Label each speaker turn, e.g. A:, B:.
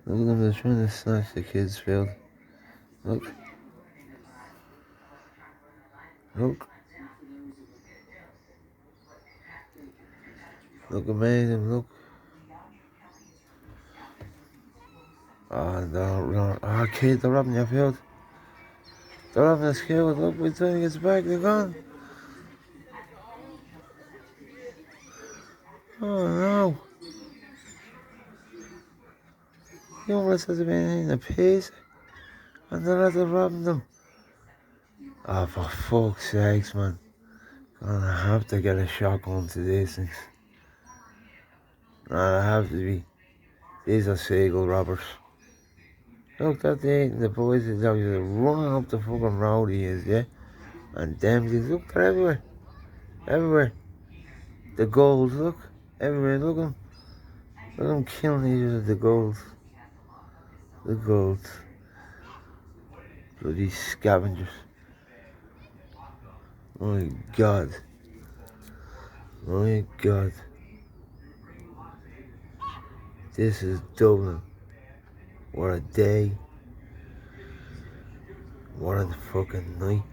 A: Look at them, they're trying to snatch the kids' field. Look. Look. Look amazing, look. Oh, no. Oh, kid, they're robbing your field. They're robbing the skills. Look, by the time he gets back, they're gone. Oh, no. The almost has been in a piece. And they're not robbing them. Oh, for fuck's sakes, man. Gonna have to get a shotgun to these things. Nah, they have to be. These are seagull robbers. Look, that's the boys is out there running up the fucking road he is, yeah? And them things, look, they're everywhere. Everywhere. The gulls, look. Everywhere, look at them. Look at them killing each other, the gulls. The gulls. Bloody scavengers. My God. My God. This is Dublin. What a day. What a fucking night.